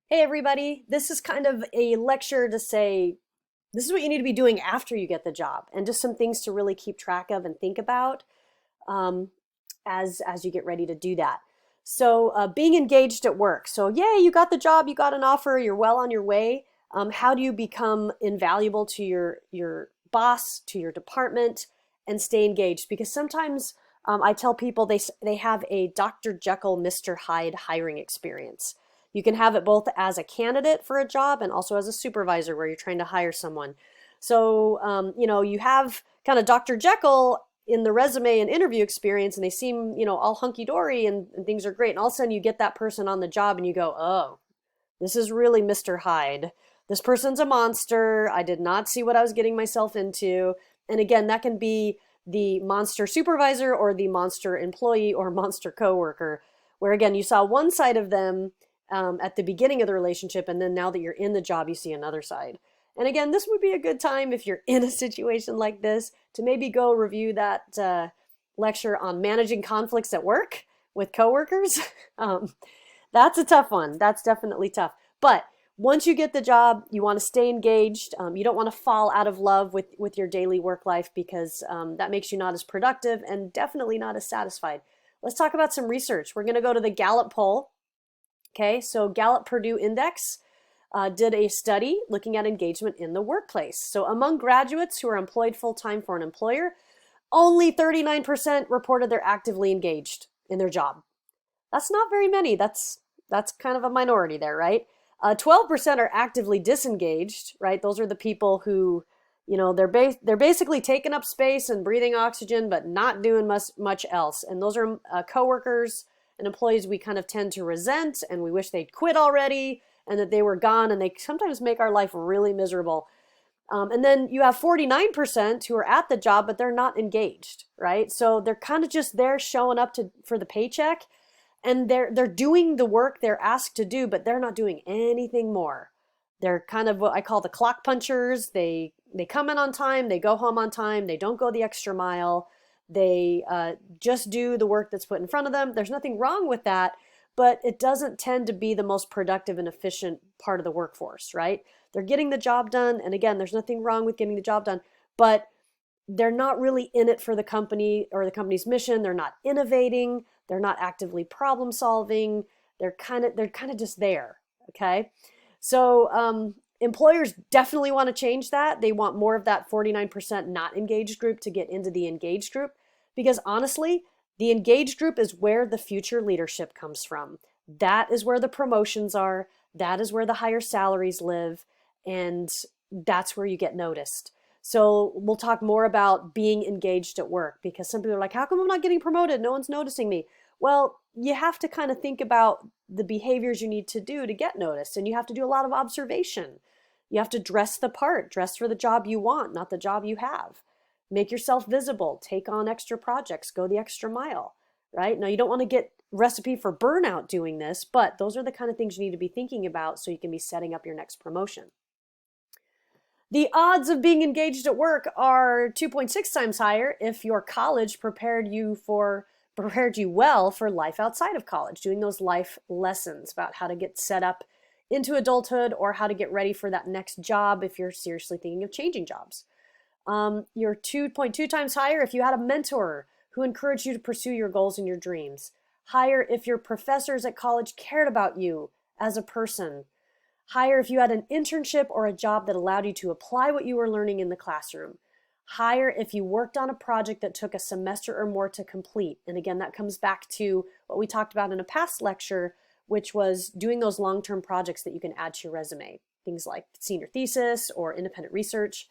Hey everybody, this is kind of a lecture to say this is what you need to be doing after you get the job and just some things to really keep track of and think about um, as you get ready to do that. So being engaged at work. So yay, you got the job, you got an offer, you're well on your way. How do you become invaluable to your boss, to your department, and stay engaged? Because sometimes I tell people they have a Dr. Jekyll, Mr. Hyde hiring experience. You can have it both as a candidate for a job and also as a supervisor where you're trying to hire someone. So, you have kind of Dr. Jekyll in the resume and interview experience, and they seem, all hunky dory and things are great. And all of a sudden you get that person on the job and you go, oh, this is really Mr. Hyde. This person's a monster. I did not see what I was getting myself into. And again, that can be the monster supervisor or the monster employee or monster coworker, where again, you saw one side of them at the beginning of the relationship, and then now that you're in the job, you see another side. And again, this would be a good time if you're in a situation like this to maybe go review that lecture on managing conflicts at work with coworkers. um, that's a tough one. That's definitely tough. But once you get the job, you want to stay engaged. You don't want to fall out of love with your daily work life because that makes you not as productive and definitely not as satisfied. Let's talk about some research. We're going to go to the Gallup poll. Okay, so Gallup Purdue Index did a study looking at engagement in the workplace. So among graduates who are employed full-time for an employer, only 39% reported they're actively engaged in their job. That's not very many. That's kind of a minority there, right? 12% are actively disengaged, right? Those are the people who, they're basically taking up space and breathing oxygen, but not doing much else. And those are coworkers and employees we kind of tend to resent, and we wish they'd quit already and that they were gone. And they sometimes make our life really miserable. And then you have 49% who are at the job, but they're not engaged, right? So they're kind of just there showing up for the paycheck, and they're doing the work they're asked to do, but they're not doing anything more. They're kind of what I call the clock punchers. They come in on time, they go home on time, they don't go the extra mile. They just do the work that's put in front of them. There's nothing wrong with that, but it doesn't tend to be the most productive and efficient part of the workforce, right? They're getting the job done, and again, there's nothing wrong with getting the job done, but they're not really in it for the company or the company's mission. They're not innovating. They're not actively problem solving. They're kind of just there. Okay, so employers definitely want to change that. They want more of that 49% not engaged group to get into the engaged group, because honestly, the engaged group is where the future leadership comes from. That is where the promotions are. That is where the higher salaries live, and that's where you get noticed. So we'll talk more about being engaged at work, because some people are like, how come I'm not getting promoted? No one's noticing me. Well, you have to kind of think about the behaviors you need to do to get noticed, and you have to do a lot of observation. You have to dress the part, dress for the job you want, not the job you have. Make yourself visible, take on extra projects, go the extra mile, right? Now, you don't want to get recipe for burnout doing this, but those are the kind of things you need to be thinking about so you can be setting up your next promotion. The odds of being engaged at work are 2.6 times higher if your college prepared you well for life outside of college, doing those life lessons about how to get set up into adulthood or how to get ready for that next job if you're seriously thinking of changing jobs. You're 2.2 times higher if you had a mentor who encouraged you to pursue your goals and your dreams. Higher if your professors at college cared about you as a person. Higher if you had an internship or a job that allowed you to apply what you were learning in the classroom. Higher if you worked on a project that took a semester or more to complete. And again, that comes back to what we talked about in a past lecture, which was doing those long-term projects that you can add to your resume. Things like senior thesis or independent research.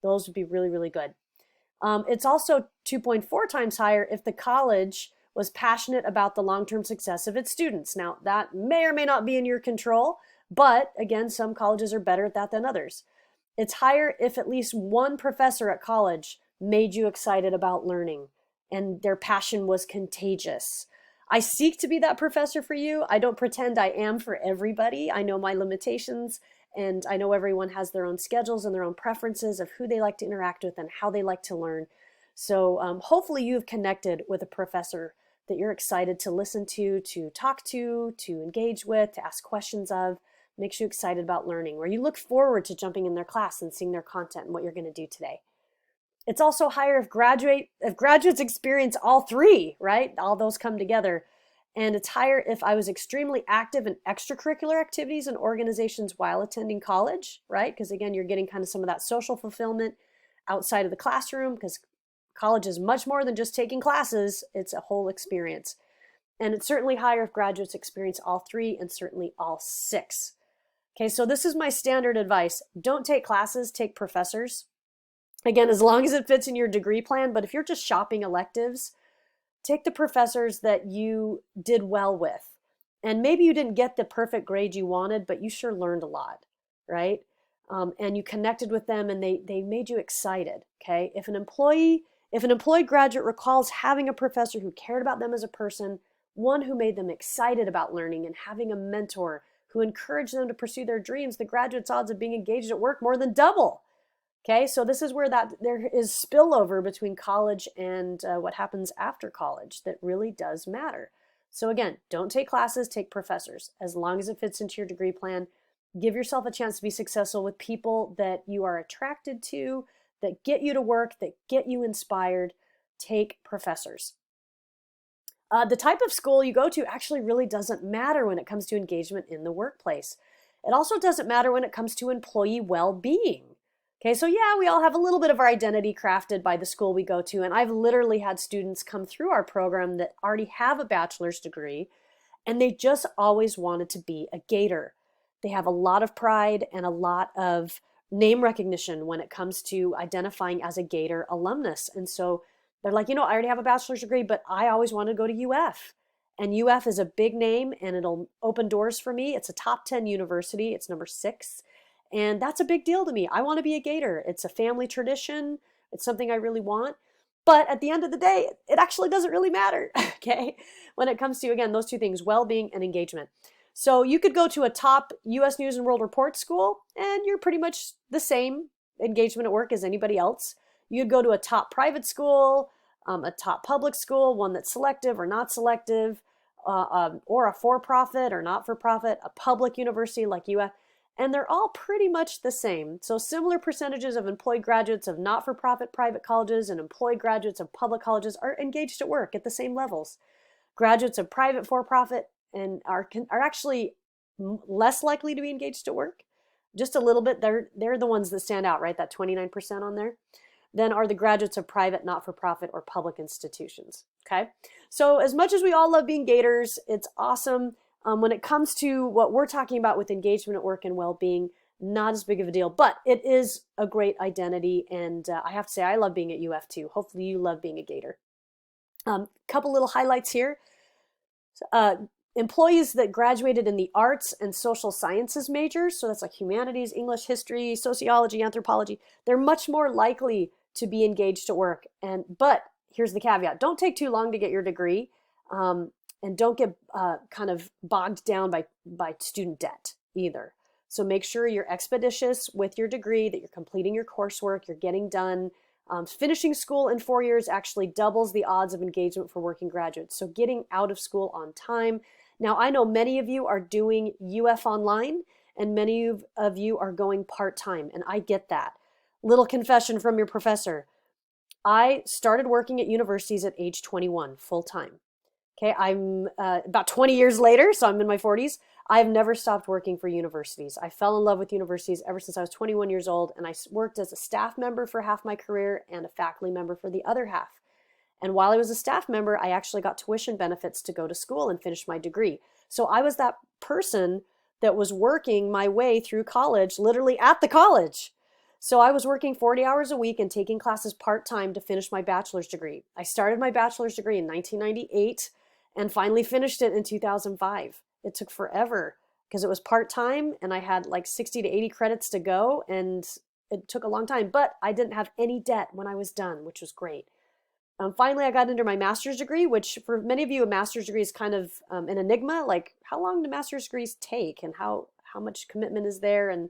Those would be really, really good. It's also 2.4 times higher if the college was passionate about the long-term success of its students. Now, that may or may not be in your control, but again, some colleges are better at that than others. It's higher if at least one professor at college made you excited about learning and their passion was contagious. I seek to be that professor for you. I don't pretend I am for everybody. I know my limitations, and I know everyone has their own schedules and their own preferences of who they like to interact with and how they like to learn. So hopefully you've connected with a professor that you're excited to listen to talk to engage with, to ask questions of. makes you excited about learning, where you look forward to jumping in their class and seeing their content and what you're going to do today. It's also higher if graduates experience all three, right? All those come together. And it's higher if I was extremely active in extracurricular activities and organizations while attending college, right? Because again, you're getting kind of some of that social fulfillment outside of the classroom, because college is much more than just taking classes. It's a whole experience. And it's certainly higher if graduates experience all three, and certainly all six. Okay, so this is my standard advice. Don't take classes, take professors. Again, as long as it fits in your degree plan, but if you're just shopping electives, take the professors that you did well with. And maybe you didn't get the perfect grade you wanted, but you sure learned a lot, right? And you connected with them, and they made you excited, okay? If an employed graduate recalls having a professor who cared about them as a person, one who made them excited about learning, and having a mentor who encouraged them to pursue their dreams, the graduate's odds of being engaged at work more than double. Okay, so this is where there is spillover between college and what happens after college that really does matter. So again, don't take classes, take professors. As long as it fits into your degree plan, give yourself a chance to be successful with people that you are attracted to, that get you to work, that get you inspired. Take professors. The type of school you go to actually really doesn't matter when it comes to engagement in the workplace. It also doesn't matter when it comes to employee well-being. Okay, so yeah, we all have a little bit of our identity crafted by the school we go to, and I've literally had students come through our program that already have a bachelor's degree, and they just always wanted to be a Gator. They have a lot of pride and a lot of name recognition when it comes to identifying as a Gator alumnus, and so they're like, I already have a bachelor's degree, but I always want to go to UF. And UF is a big name, and it'll open doors for me. It's a top 10 university. It's number 6. And that's a big deal to me. I want to be a Gator. It's a family tradition. It's something I really want. But at the end of the day, it actually doesn't really matter, okay? When it comes to, again, those two things, well-being and engagement. So you could go to a top US News and World Report school, and you're pretty much the same engagement at work as anybody else. You'd go to a top private school, a top public school, one that's selective or not selective, or a for-profit or not-for-profit, a public university like UF. And they're all pretty much the same. So similar percentages of employed graduates of not-for-profit private colleges and employed graduates of public colleges are engaged at work at the same levels. Graduates of private for-profit and are actually less likely to be engaged at work. Just a little bit. They're the ones that stand out, right? That 29% on there. Then are the graduates of private, not-for-profit, or public institutions. Okay? So as much as we all love being Gators, it's awesome. When it comes to what we're talking about with engagement at work and well-being, not as big of a deal, but it is a great identity. And I have to say, I love being at UF too. Hopefully you love being a Gator. Couple little highlights here. Employees that graduated in the arts and social sciences majors, so that's like humanities, English, history, sociology, anthropology, they're much more likely to be engaged at work. But here's the caveat. Don't take too long to get your degree. And don't get kind of bogged down by student debt either. So make sure you're expeditious with your degree, that you're completing your coursework, you're getting done. Finishing school in 4 years actually doubles the odds of engagement for working graduates. So getting out of school on time. Now, I know many of you are doing UF online, and many of you are going part-time, and I get that. Little confession from your professor. I started working at universities at age 21, full-time. Okay, I'm about 20 years later, so I'm in my 40s. I've never stopped working for universities. I fell in love with universities ever since I was 21 years old, and I worked as a staff member for half my career and a faculty member for the other half. And while I was a staff member, I actually got tuition benefits to go to school and finish my degree. So I was that person that was working my way through college, literally at the college. So I was working 40 hours a week and taking classes part-time to finish my bachelor's degree. I started my bachelor's degree in 1998. And finally finished it in 2005. It took forever because it was part-time and I had like 60 to 80 credits to go, and it took a long time, but I didn't have any debt when I was done, which was great. Finally, I got into my master's degree, which for many of you, a master's degree is kind of an enigma. Like, how long do master's degrees take, and how much commitment is there, and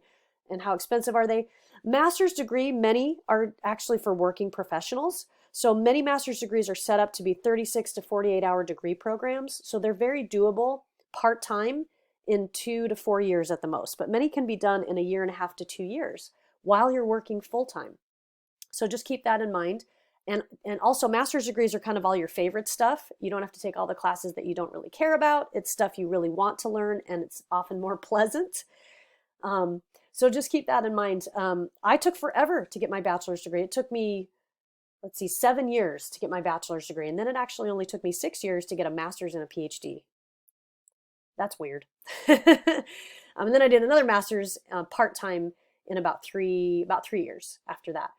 how expensive are they? Master's degree, many are actually for working professionals. So many master's degrees are set up to be 36 to 48 hour degree programs. So they're very doable part-time in 2 to 4 years at the most, but many can be done in a year and a half to 2 years while you're working full time. So just keep that in mind. And also master's degrees are kind of all your favorite stuff. You don't have to take all the classes that you don't really care about. It's stuff you really want to learn, and it's often more pleasant. So just keep that in mind. I took forever to get my bachelor's degree. It took me, let's see, 7 years to get my bachelor's degree. And then it actually only took me 6 years to get a master's and a PhD. That's weird. And then I did another master's part-time in about 3 years after that.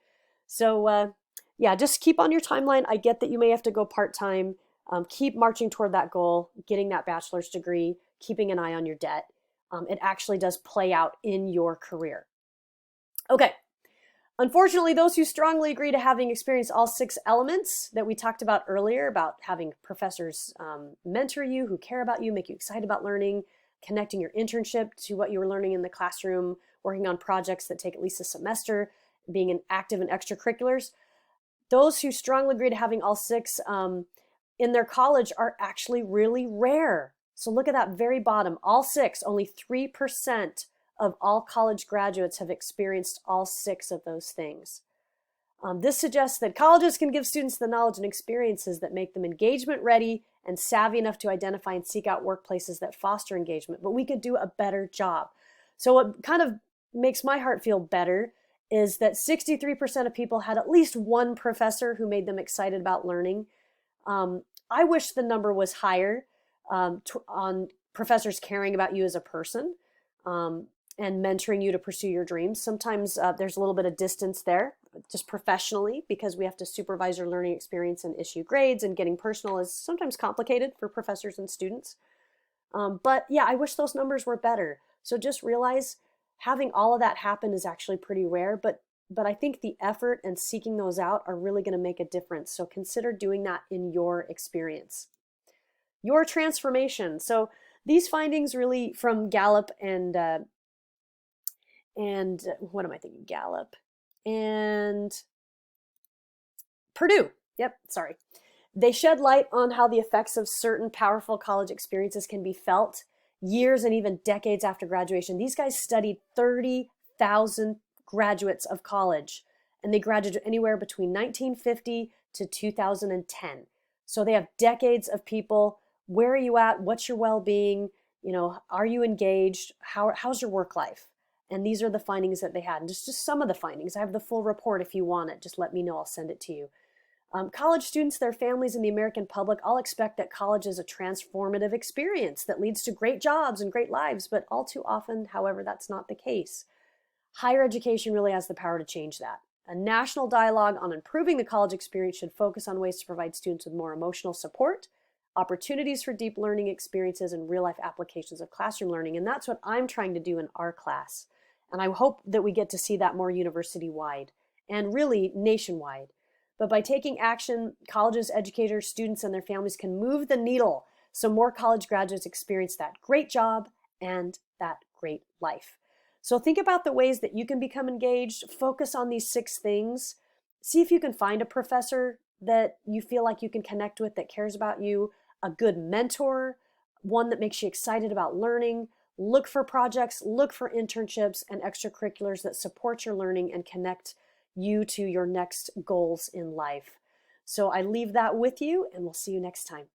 So yeah, just keep on your timeline. I get that you may have to go part-time. Keep marching toward that goal, getting that bachelor's degree, keeping an eye on your debt. It actually does play out in your career. Okay. Unfortunately, those who strongly agree to having experienced all 6 elements that we talked about earlier, about having professors mentor you, who care about you, make you excited about learning, connecting your internship to what you were learning in the classroom, working on projects that take at least a semester, being active in extracurriculars, those who strongly agree to having all 6 in their college are actually really rare. So look at that very bottom, all 6, only 3% of all college graduates have experienced all 6 of those things. This suggests that colleges can give students the knowledge and experiences that make them engagement ready and savvy enough to identify and seek out workplaces that foster engagement, but we could do a better job. So what kind of makes my heart feel better is that 63% of people had at least one professor who made them excited about learning. I wish the number was higher on professors caring about you as a person and mentoring you to pursue your dreams. Sometimes there's a little bit of distance there, just professionally, because we have to supervise your learning experience and issue grades, and getting personal is sometimes complicated for professors and students. But yeah, I wish those numbers were better. So just realize having all of that happen is actually pretty rare, but I think the effort and seeking those out are really going to make a difference. So consider doing that in your experience. Your transformation. So these findings really from Gallup and what am I thinking? Gallup and Purdue. Yep, sorry. They shed light on how the effects of certain powerful college experiences can be felt years and even decades after graduation. These guys studied 30,000 graduates of college, and they graduated anywhere between 1950 to 2010. So they have decades of people. Where are you at? What's your well-being? You know, are you engaged? How's your work life? And these are the findings that they had. And just some of the findings. I have the full report if you want it. Just let me know. I'll send it to you. College students, their families, and the American public all expect that college is a transformative experience that leads to great jobs and great lives, but all too often, however, that's not the case. Higher education really has the power to change that. A national dialogue on improving the college experience should focus on ways to provide students with more emotional support, opportunities for deep learning experiences, and real-life applications of classroom learning. And that's what I'm trying to do in our class. And I hope that we get to see that more university-wide and really nationwide. But by taking action, colleges, educators, students, and their families can move the needle so more college graduates experience that great job and that great life. So think about the ways that you can become engaged. Focus on these 6 things. See if you can find a professor that you feel like you can connect with, that cares about you, a good mentor, one that makes you excited about learning. Look for projects, look for internships and extracurriculars that support your learning and connect you to your next goals in life. So I leave that with you, and we'll see you next time.